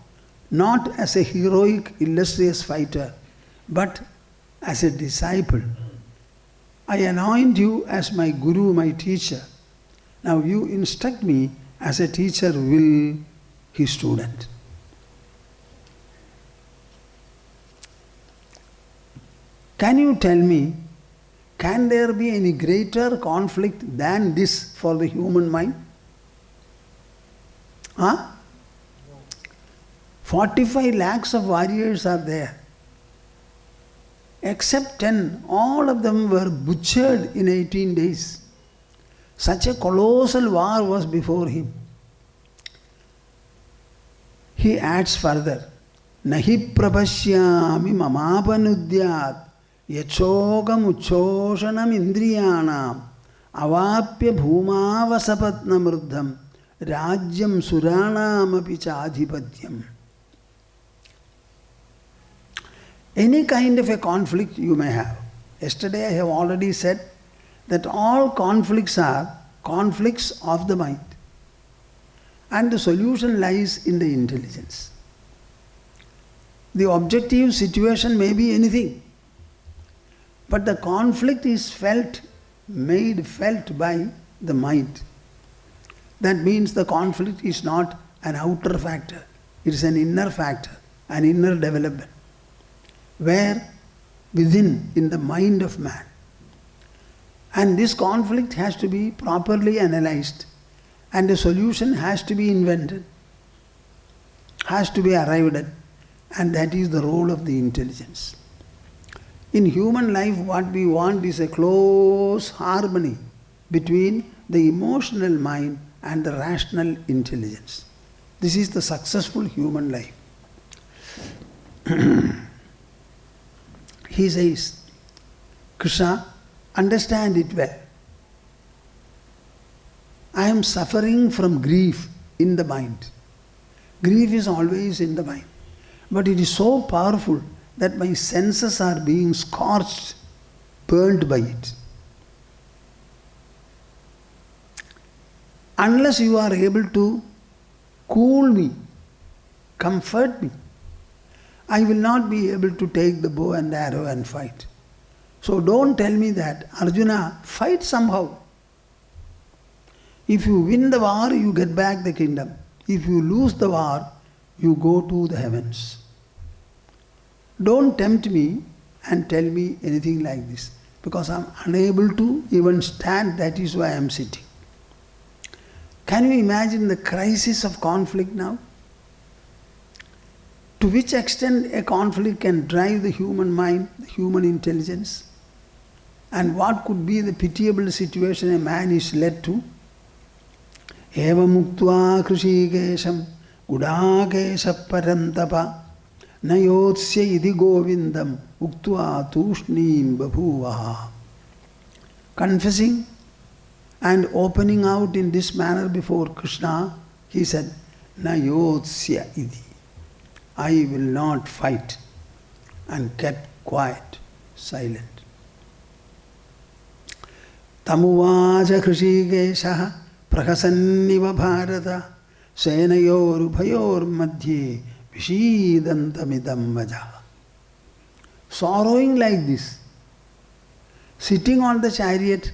not as a heroic, illustrious fighter, but as a disciple. I anoint you as my guru, my teacher. Now you instruct me as a teacher will his student. Can you tell me, can there be any greater conflict than this for the human mind? 45 lakhs of warriors are there. Except 10, all of them were butchered in 18 days. Such a colossal war was before him. He adds further, Nahi prabhashyami mamapanudyat yachogam uchoshanam indriyanam avapya bhumavasapatna mruddham rajyam suranam api chadhipatyam. Any kind of a conflict you may have. Yesterday I have already said that all conflicts are conflicts of the mind. And the solution lies in the intelligence. The objective situation may be anything. But the conflict is made felt by the mind. That means the conflict is not an outer factor. It is an inner factor, an inner development. Where within, in the mind of man. And this conflict has to be properly analyzed, and a solution has to be invented, has to be arrived at, and that is the role of the intelligence. In human life, what we want is a close harmony between the emotional mind and the rational intelligence. This is the successful human life. He says, Krishna, understand it well. I am suffering from grief in the mind. Grief is always in the mind. But it is so powerful that my senses are being scorched, burnt by it. Unless you are able to cool me, comfort me, I will not be able to take the bow and arrow and fight. So don't tell me that, Arjuna, fight somehow. If you win the war, you get back the kingdom. If you lose the war, you go to the heavens. Don't tempt me and tell me anything like this, because I am unable to even stand, that is why I am sitting. Can you imagine the crisis of conflict now? To which extent a conflict can drive the human mind, the human intelligence? And what could be the pitiable situation a man is led to? Eva muktva krishikesham udakesha parantapa nayotsya idhi govindam uktva tushnim babhuvaha. Confessing and opening out in this manner before Krishna, he said, nayotsya idhi. I will not fight, and kept quiet, silent. Tamuvaja Krishikesha prahasanniva bharata senayor ubhayor madhye vishidantamidam vaja. Sorrowing like this, sitting on the chariot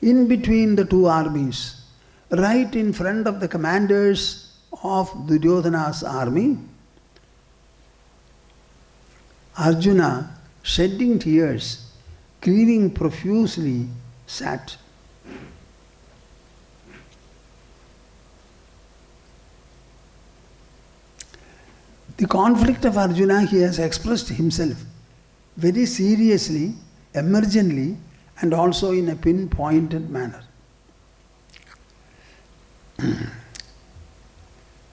in between the two armies, right in front of the commanders of Duryodhana's army, Arjuna, shedding tears, grieving profusely, sat. The conflict of Arjuna, he has expressed himself very seriously, emergently, and also in a pinpointed manner.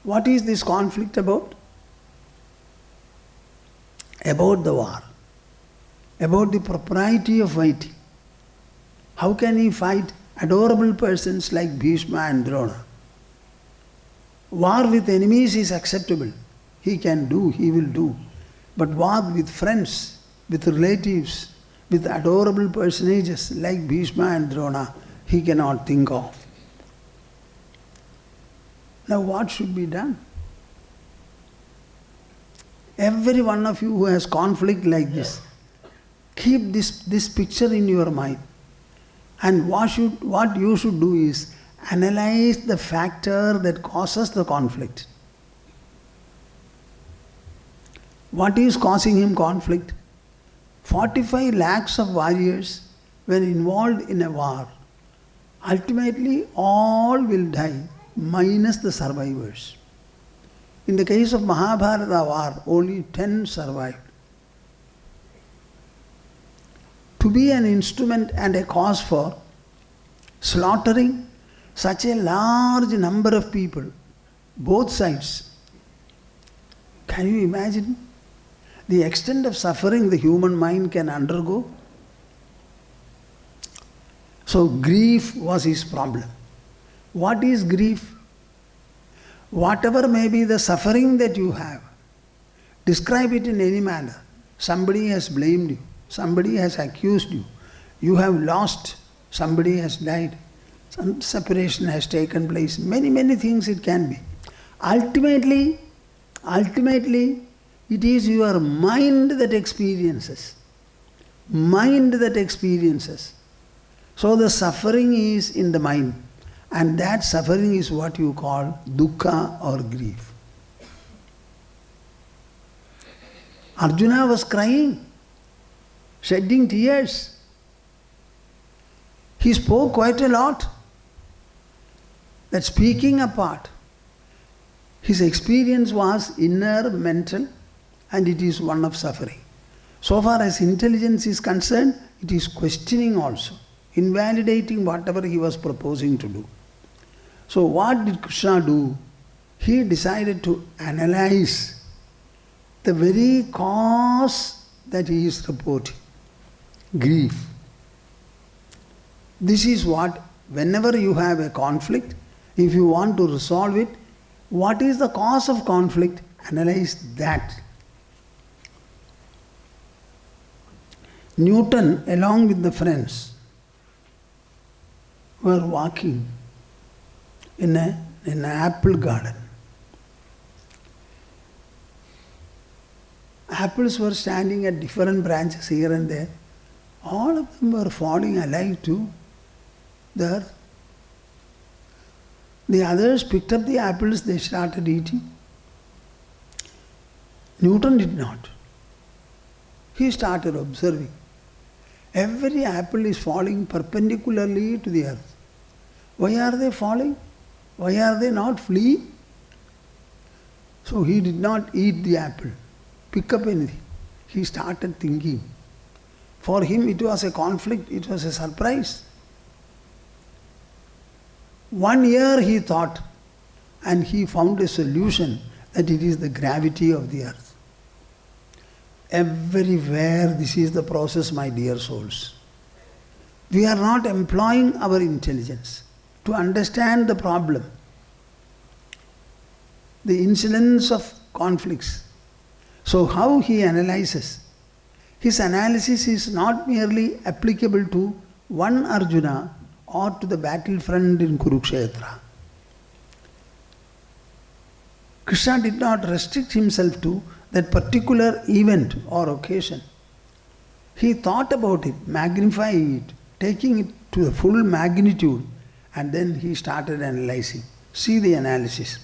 What is this conflict about? About the war, about the propriety of fighting. How can he fight adorable persons like Bhishma and Drona? War with enemies is acceptable. He can do, he will do. But what with friends, with relatives, with adorable personages like Bhishma and Drona, he cannot think of. Now what should be done? Every one of you who has conflict like this, keep this picture in your mind. And what you should do is analyze the factor that causes the conflict. What is causing him conflict? 45 lakhs of warriors were involved in a war. Ultimately, all will die, minus the survivors. In the case of Mahabharata war, only 10 survived. To be an instrument and a cause for slaughtering such a large number of people, both sides, can you imagine the extent of suffering the human mind can undergo? So grief was his problem. What is grief? Whatever may be the suffering that you have, describe it in any manner. Somebody has blamed you, somebody has accused you, you have lost, somebody has died, some separation has taken place, many things it can be. Ultimately, it is your mind that experiences. Mind that experiences. So the suffering is in the mind. And that suffering is what you call dukkha or grief. Arjuna was crying, shedding tears. He spoke quite a lot. That speaking apart, his experience was inner, mental, and it is one of suffering. So far as intelligence is concerned, it is questioning also, invalidating whatever he was proposing to do. So what did Krishna do? He decided to analyze the very cause that he is reporting, grief. This is what, whenever you have a conflict, if you want to resolve it, what is the cause of conflict? Analyze that. Newton, along with the friends, were walking in an apple garden. Apples were standing at different branches here and there. All of them were falling alive to the earth. The others picked up the apples, they started eating. Newton did not. He started observing. Every apple is falling perpendicularly to the earth. Why are they falling? Why are they not fleeing? So he did not eat the apple, pick up anything. He started thinking. For him it was a conflict, it was a surprise. 1 year he thought, and he found a solution that it is the gravity of the earth. Everywhere this is the process, my dear souls. We are not employing our intelligence to understand the problem, the incidence of conflicts. So how he analyzes? His analysis is not merely applicable to one Arjuna or to the battlefront in Kurukshetra. Krishna did not restrict himself to that particular event or occasion. He thought about it, magnifying it, taking it to the full magnitude, and then he started analyzing. See the analysis.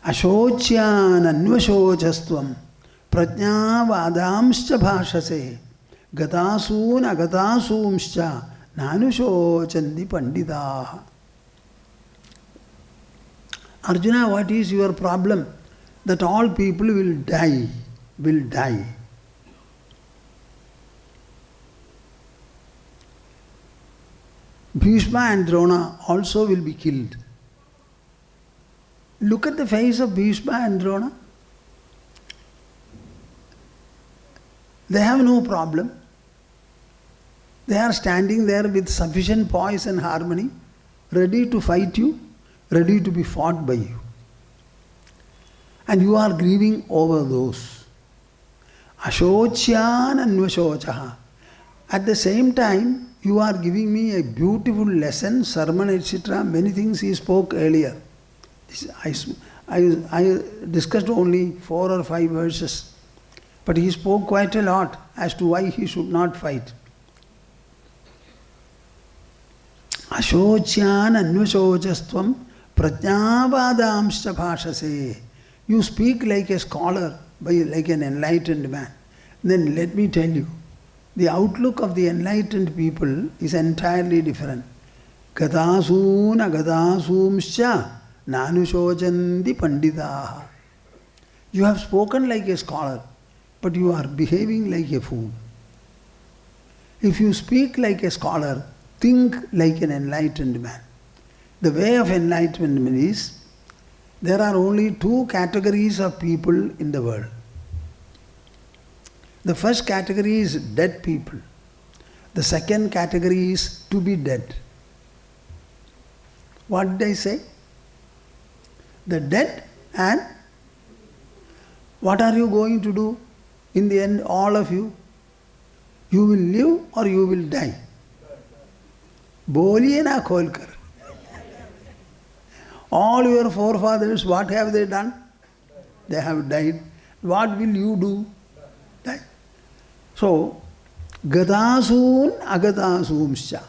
Ashochyan anvashochastvam prajna vadamscha bhashase gatasun agatasumscha nanushochandi panditaha. Arjuna, what is your problem? That all people will die, will die. Bhishma and Drona also will be killed. Look at the face of Bhishma and Drona. They have no problem. They are standing there with sufficient poise and harmony, ready to fight you, ready to be fought by you. And you are grieving over those. Ashocyan anvashochaha. At the same time, you are giving me a beautiful lesson, sermon, etc. Many things he spoke earlier. I discussed only 4 or 5 verses. But he spoke quite a lot as to why he should not fight. Ashocyan anvashochastvam prajnavadamscha bhashase. You speak like a scholar, like an enlightened man. Then let me tell you, the outlook of the enlightened people is entirely different. Gatasoon agadasumscha nanushojanti panditaha. You have spoken like a scholar, but you are behaving like a fool. If you speak like a scholar, think like an enlightened man. The way of enlightenment is, there are only 2 categories of people in the world. The first category is dead people. The second category is to be dead. What did I say? The dead, and what are you going to do? In the end, all of you, you will live or you will die. Boliye na kholkar. All your forefathers, what have they done? They have died. What will you do? Die. So, gadasoon agadasumscha.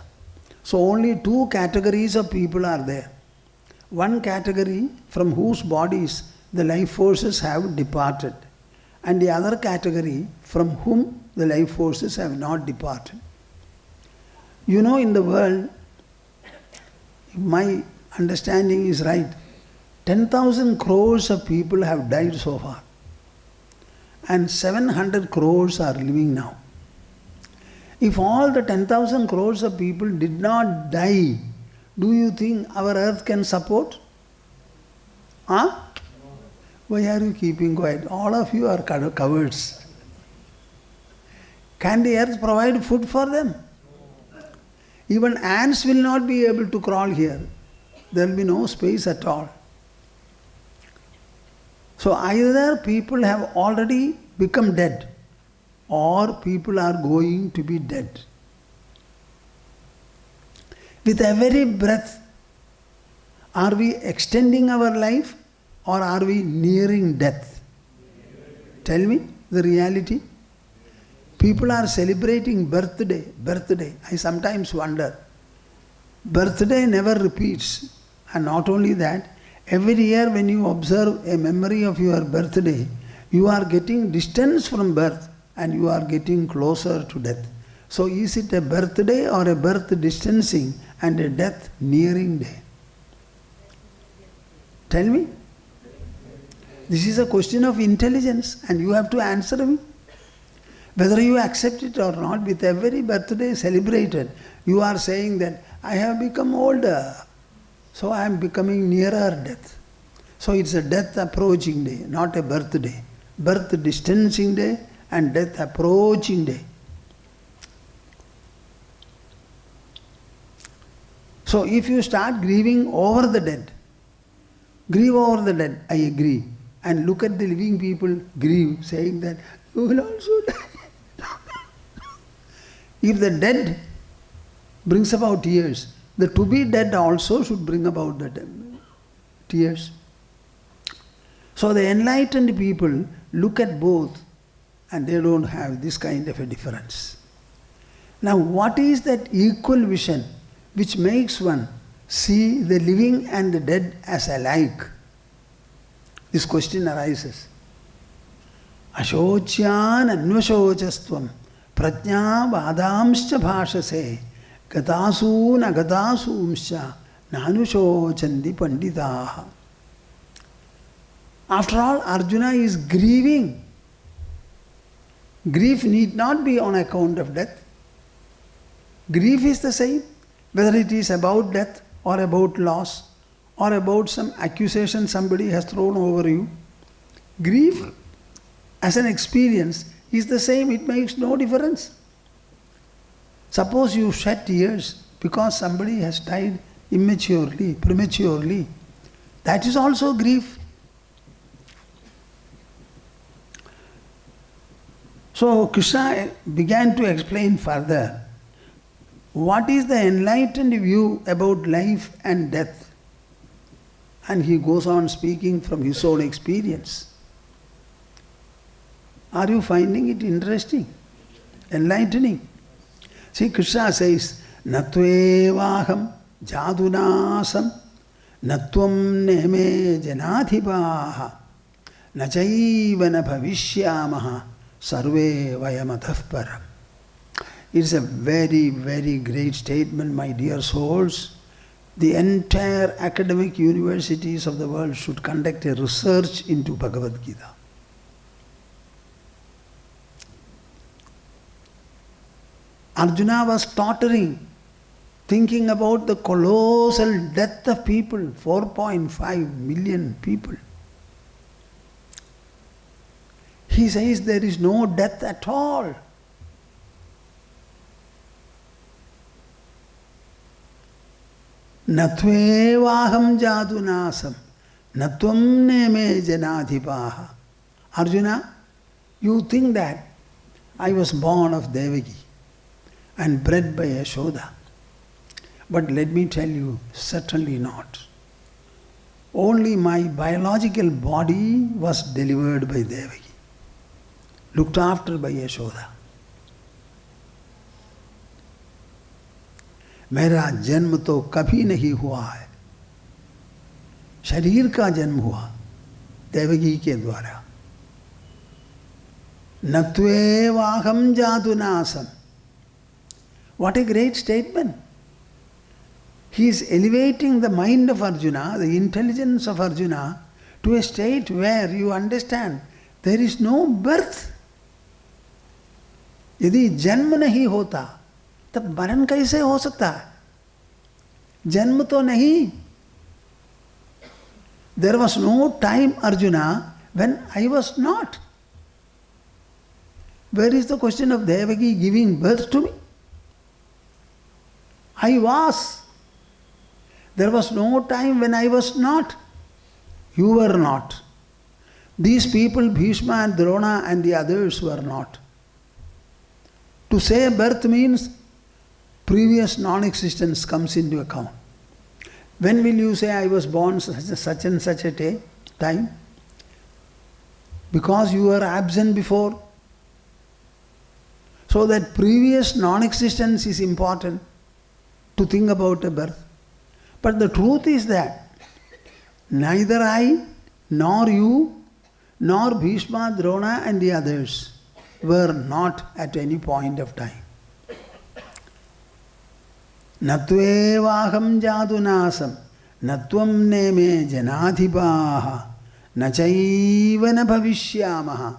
So only 2 categories of people are there. One category from whose bodies the life forces have departed, and the other category from whom the life forces have not departed. You know, in the world, if my understanding is right, 10,000 crores of people have died so far, and 700 crores are living now. If all the 10,000 crores of people did not die, do you think our earth can support? Huh? Why are you keeping quiet? All of you are cowards. Can the earth provide food for them? Even ants will not be able to crawl here. There will be no space at all. So either people have already become dead, or people are going to be dead. With every breath, are we extending our life or are we nearing death? Tell me the reality. People are celebrating birthday. I sometimes wonder. Birthday never repeats. And not only that, every year when you observe a memory of your birthday, you are getting distance from birth and you are getting closer to death. So is it a birthday or a birth distancing and a death nearing day? Tell me. This is a question of intelligence and you have to answer me. Whether you accept it or not, with every birthday celebrated, you are saying that I have become older, so I am becoming nearer death. So it's a death approaching day, not a birthday. Birth distancing day and death approaching day. So if you start grieving over the dead, grieve over the dead, I agree. And look at the living people, grieve, saying that you will also die. If the dead brings about tears, the to be dead also should bring about the tears. So the enlightened people look at both and they don't have this kind of a difference. Now what is that equal vision which makes one see the living and the dead as alike? This question arises. Ashocyan anvashochastvam prajna vadamscha bhashase gatasoon agadasumscha nanushochandi panditaha. After all, Arjuna is grieving. Grief need not be on account of death. Grief is the same, whether it is about death or about loss or about some accusation somebody has thrown over you. Grief as an experience is the same, it makes no difference. Suppose you shed tears because somebody has died immaturely, prematurely. That is also grief. So Krishna began to explain further what is the enlightened view about life and death. And he goes on speaking from his own experience. Are you finding it interesting? Enlightening? See, Krishna says, Natvevaham jadunasam natvam neme janadhipaha nachaiva na bhavishyamaha sarve vayamatah param. It's a very, very great statement, my dear souls. The entire academic universities of the world should conduct a research into Bhagavad Gita. Arjuna was tottering, thinking about the colossal death of people, 4.5 million people. He says there is no death at all. Natvevaham jadunasam natvam neme janadhipaha. Arjuna, you think that I was born of Devaki and bred by Yashoda. But let me tell you, certainly not. Only my biological body was delivered by Devaki, looked after by Yashoda. मेरा जन्म तो कभी नहीं हुआ है, शरीर का जन्म हुआ देवकी के द्वारा. नत्वेवाहम जातुनासम. What a great statement! He is elevating the mind of Arjuna, the intelligence of Arjuna, to a state where you understand there is no birth. यदि जन्म नहीं होता तब मरण कैसे हो सकता है? जन्म तो नहीं. There was no time, Arjuna, when I was not. Where is the question of Devaki giving birth to me? I was. There was no time when I was not. You were not. These people, Bhishma and Drona and the others, were not. To say birth means previous non-existence comes into account. When will you say I was born such and such a time? Because you were absent before. So that previous non-existence is important to think about a birth. But the truth is that neither I, nor you, nor Bhishma, Drona and the others were not at any point of time. Natvevaham jadunasam natvam neme janadhipaha nachaiva na bhavishyamaha.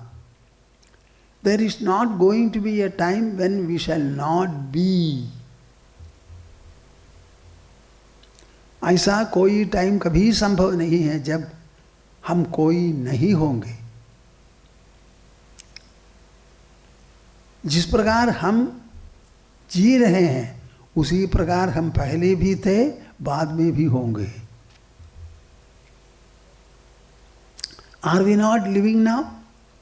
There is not going to be a time when we shall not be. ऐसा कोई time कभी संभव नहीं है जब हम कोई नहीं होंगे. जिस प्रकार हम जी रहे हैं उसी प्रकार हम पहले भी थे, बाद में भी होंगे. Are we not living now?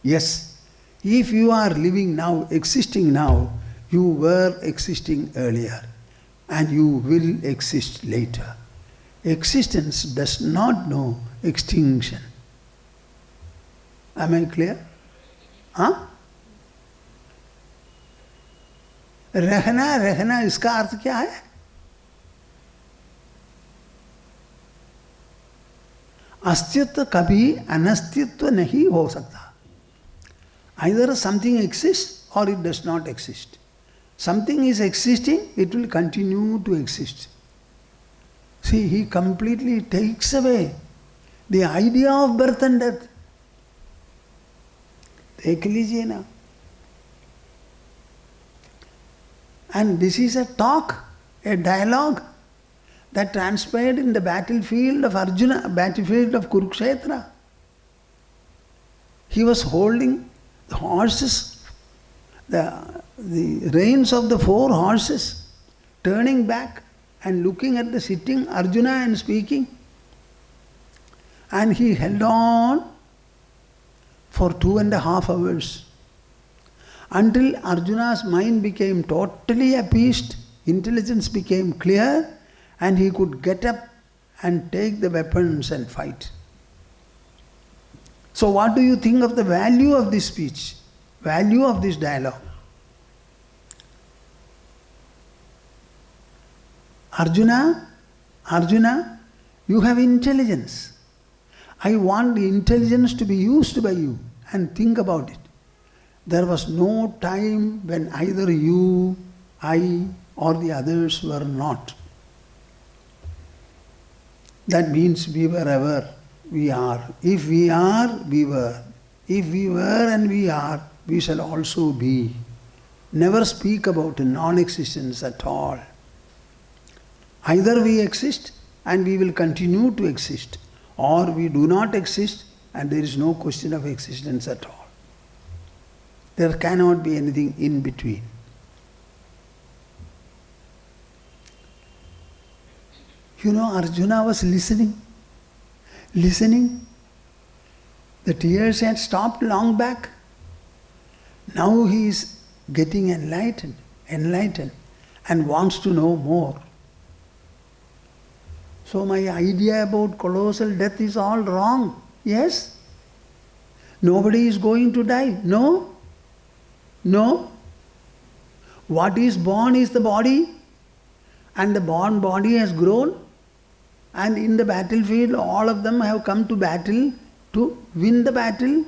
Yes. If you are living now, existing now, you were existing earlier and you will exist later. Existence does not know extinction. Am I clear? हाँ? रहना इसका अर्थ क्या है? अस्तित्व कभी अनस्तित्व नहीं हो सकता. Either something exists or it does not exist. Something is existing, it will continue to exist. See, he completely takes away the idea of birth and death. देख लीजिए ना. And this is a talk, a dialogue that transpired in the battlefield of Arjuna, battlefield of Kurukshetra. He was holding the horses, the reins of the 4 horses, turning back and looking at the sitting Arjuna and speaking. And he held on for 2.5 hours. Until Arjuna's mind became totally appeased, intelligence became clear, and he could get up and take the weapons and fight. So what do you think of the value of this speech? Value of this dialogue? Arjuna, you have intelligence. I want the intelligence to be used by you, and think about it. There was no time when either you, I, or the others were not. That means we were ever, we are. If we are, we were. If we were and we are, we shall also be. Never speak about non-existence at all. Either we exist and we will continue to exist, or we do not exist and there is no question of existence at all. There cannot be anything in between. You know, Arjuna was listening. The tears had stopped long back. Now he is getting enlightened, and wants to know more. So my idea about colossal death is all wrong. Yes? Nobody is going to die. No. What is born is the body, and the born body has grown, and in the battlefield all of them have come to battle to win the battle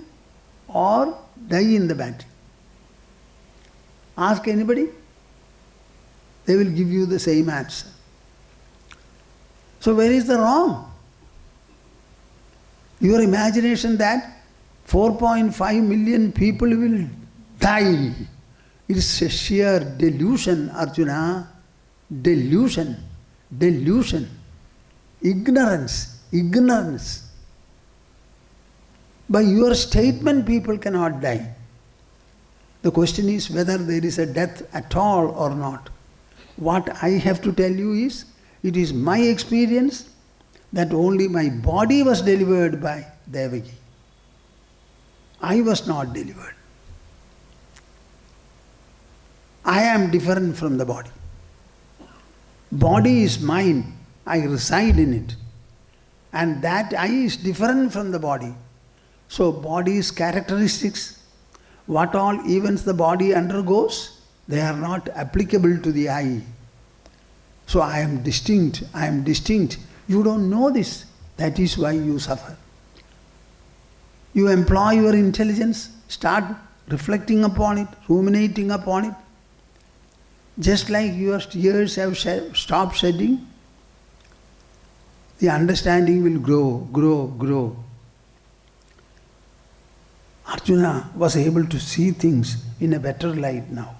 or die in the battle. Ask anybody, they will give you the same answer. So where is the wrong? Your imagination that 4.5 million people will die. It is a sheer delusion, Arjuna. Delusion. Ignorance. By your statement, people cannot die. The question is whether there is a death at all or not. What I have to tell you is, it is my experience that only my body was delivered by Devaki. I was not delivered. I am different from the body. Body is mine. I reside in it. And that I is different from the body. So body's characteristics, what all events the body undergoes, they are not applicable to the I. So I am distinct. You don't know this. That is why you suffer. You employ your intelligence, start reflecting upon it, ruminating upon it. Just like your tears have stopped shedding, the understanding will grow. Arjuna was able to see things in a better light now.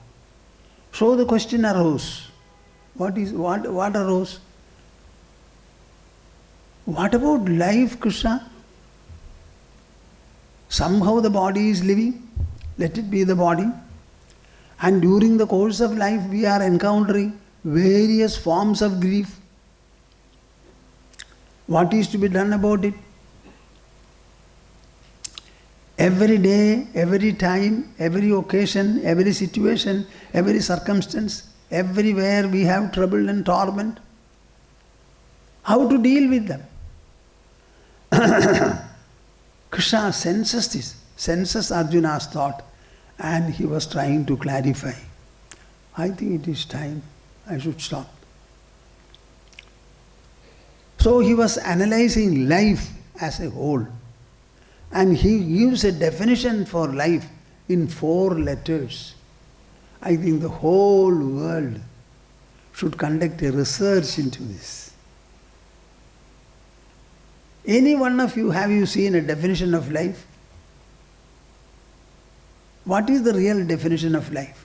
So the question arose. What arose? What about life, Krishna? Somehow the body is living. Let it be the body. And during the course of life we are encountering various forms of grief. What is to be done about it? Every day, every time, every occasion, every situation, every circumstance, everywhere we have trouble and torment. How to deal with them? Krishna senses this, senses Arjuna's thought, and he was trying to clarify. I think it is time I should stop. So he was analyzing life as a whole, and he gives a definition for life in 4 letters. I think the whole world should conduct a research into this. Any one of you, have you seen a definition of life? What is the real definition of life?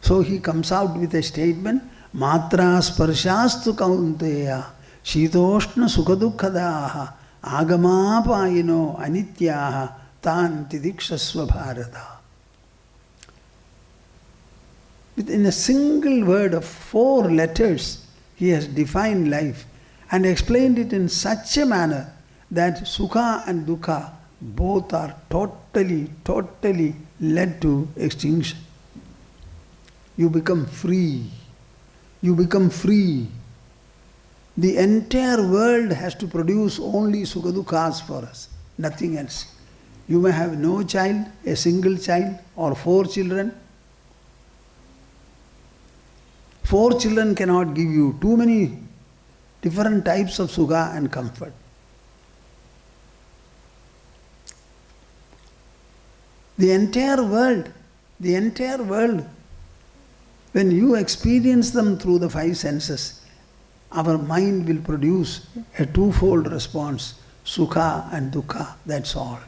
So he comes out with a statement, Matra sparshastu kaunteya shitoshna sukhadukkadaha agamapayino anityaha tan tidikshasva bharata. Within a single word of 4 letters, he has defined life and explained it in such a manner that sukha and dukkha, both are totally led to extinction. You become free. You become free. The entire world has to produce only sukha dukkhas for us, nothing else. You may have no child, a single child, or 4 children. 4 children cannot give you too many different types of sukha and comfort. The entire world, when you experience them through the 5 senses, our mind will produce a twofold response, sukha and dukkha, that's all.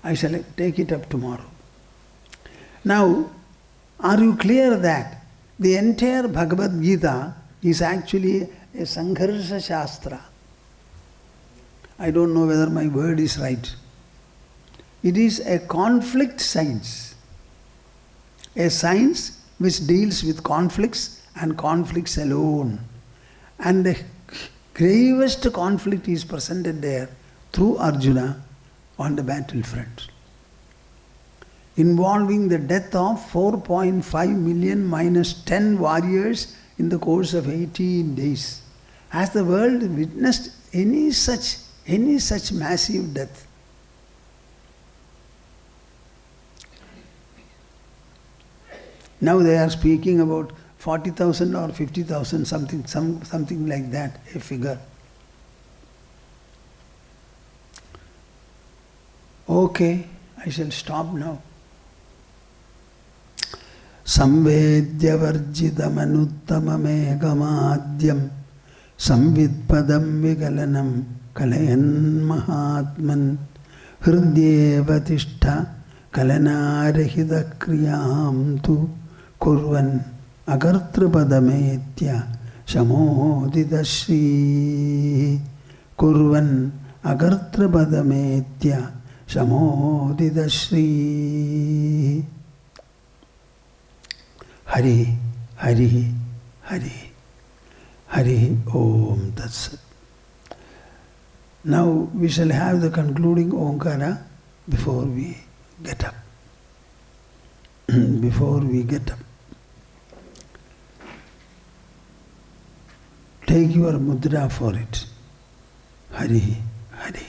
I shall take it up tomorrow. Now, are you clear that the entire Bhagavad Gita is actually a Sangharsha Shastra? I don't know whether my word is right. It is a conflict science. A science which deals with conflicts and conflicts alone. And the gravest conflict is presented there through Arjuna on the battlefront, involving the death of 4.5 million minus 10 warriors in the course of 18 days. Has the world witnessed any such massive death? Now they are speaking about 40,000 or 50,000, something like that, a figure. Okay, I shall stop now. Samvedya varjidamanuttamameghamadyam samvidpadam vigalanam kalayan mahatman hridyeva tishtha kalanarahida kriyam tu kurvan agartrapadamethya shamodidashri kurvan agartrapadamethya shamodidashri. Hari Hari Hari Hari Om Tat Sat. Now we shall have the concluding Omkara before we get up. Before we get up. Take your mudra for it. Hari Hari.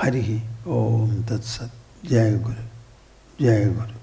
Hari Om Tat Sat. Jai Guru. Jai Guru.